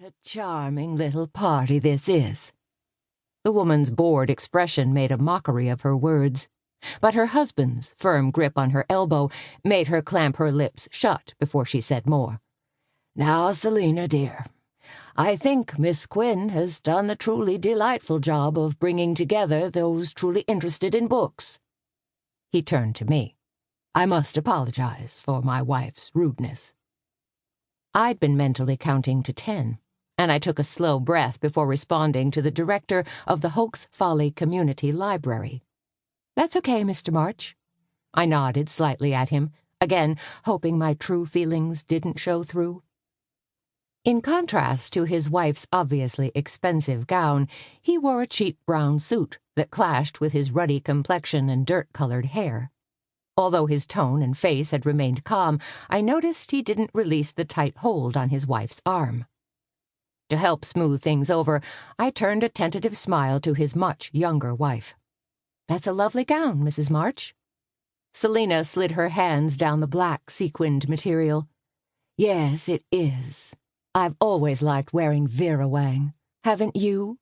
a charming little party this is." The woman's bored expression made a mockery of her words, but her husband's firm grip on her elbow made her clamp her lips shut before she said more. "Now, Selina, dear, I think Miss Quinn has done a truly delightful job of bringing together those truly interested in books." He turned to me. "I must apologize for my wife's rudeness." I'd been mentally counting to 10, and I took a slow breath before responding to the director of the Hokes Folly Community Library. "That's okay, Mr. March." I nodded slightly at him, again hoping my true feelings didn't show through. In contrast to his wife's obviously expensive gown, he wore a cheap brown suit that clashed with his ruddy complexion and dirt-colored hair. Although his tone and face had remained calm, I noticed he didn't release the tight hold on his wife's arm. To help smooth things over, I turned a tentative smile to his much younger wife. "That's a lovely gown, Mrs. March." Selina slid her hands down the black sequined material. "Yes, it is. I've always liked wearing Vera Wang. Haven't you?"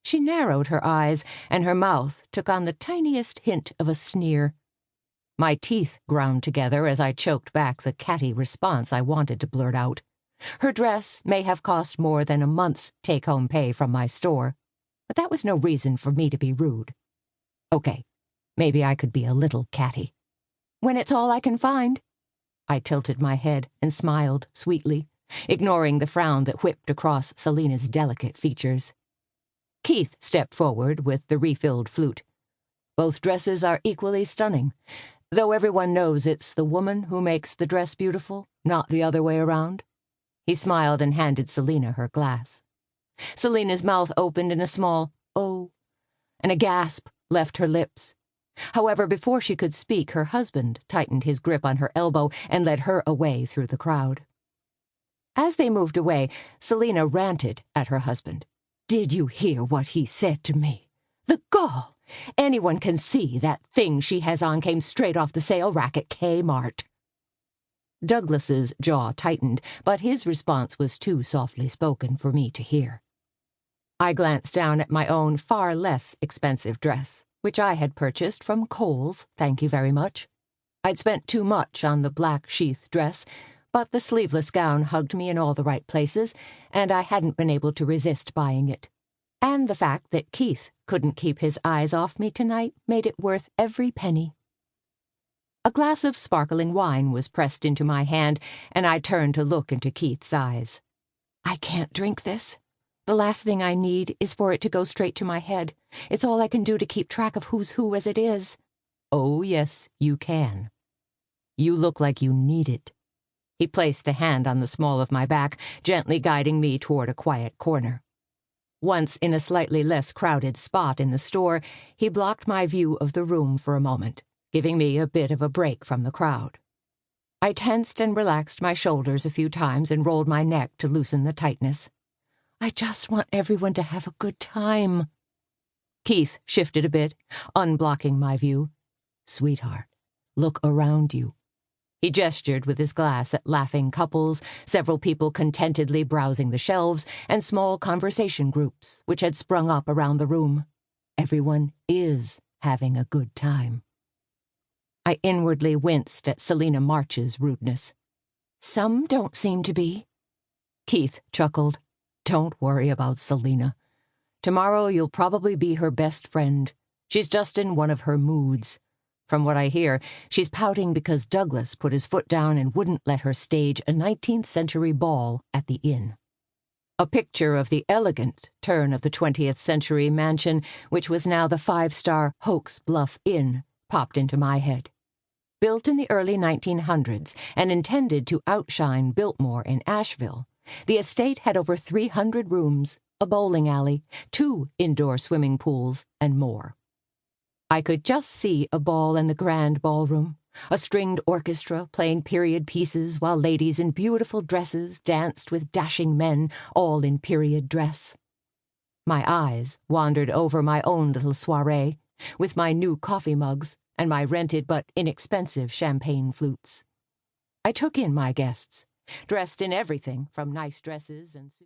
She narrowed her eyes, and her mouth took on the tiniest hint of a sneer. My teeth ground together as I choked back the catty response I wanted to blurt out. Her dress may have cost more than a month's take-home pay from my store, but that was no reason for me to be rude. Okay, maybe I could be a little catty. "When it's all I can find." I tilted my head and smiled sweetly, ignoring the frown that whipped across Selina's delicate features. Keith stepped forward with the refilled flute. "Both dresses are equally stunning, though everyone knows it's the woman who makes the dress beautiful, not the other way around." He smiled and handed Selina her glass. Selina's mouth opened in a small "oh," and a gasp left her lips. However, before she could speak, her husband tightened his grip on her elbow and led her away through the crowd. As they moved away, Selina ranted at her husband. "Did you hear what he said to me? The gall! Anyone can see that thing she has on came straight off the sale rack at Kmart." Douglas's jaw tightened, but his response was too softly spoken for me to hear. I glanced down at my own far less expensive dress, which I had purchased from Kohl's, thank you very much. I'd spent too much on the black sheath dress, but the sleeveless gown hugged me in all the right places, and I hadn't been able to resist buying it. And the fact that Keith couldn't keep his eyes off me tonight made it worth every penny. A glass of sparkling wine was pressed into my hand, and I turned to look into Keith's eyes. "I can't drink this. The last thing I need is for it to go straight to my head. It's all I can do to keep track of who's who as it is." "Oh, yes, you can. You look like you need it." He placed a hand on the small of my back, gently guiding me toward a quiet corner. Once in a slightly less crowded spot in the store, he blocked my view of the room for a moment, giving me a bit of a break from the crowd. I tensed and relaxed my shoulders a few times and rolled my neck to loosen the tightness. "I just want everyone to have a good time." Keith shifted a bit, unblocking my view. "Sweetheart, look around you." He gestured with his glass at laughing couples, several people contentedly browsing the shelves, and small conversation groups which had sprung up around the room. Everyone is having a good time. I inwardly winced at Selina March's rudeness. "Some don't seem to be." Keith chuckled. "Don't worry about Selina. Tomorrow you'll probably be her best friend. She's just in one of her moods. From what I hear, she's pouting because Douglas put his foot down and wouldn't let her stage a 19th century ball at the inn." A picture of the elegant turn of the 20th century mansion, which was now the 5-star Hokes Bluff Inn, popped into my head. Built in the early 1900s and intended to outshine Biltmore in Asheville, the estate had over 300 rooms, a bowling alley, 2 indoor swimming pools, and more. I could just see a ball in the grand ballroom, a stringed orchestra playing period pieces while ladies in beautiful dresses danced with dashing men, all in period dress. My eyes wandered over my own little soiree, with my new coffee mugs and my rented but inexpensive champagne flutes. I took in my guests, dressed in everything from nice dresses and suits.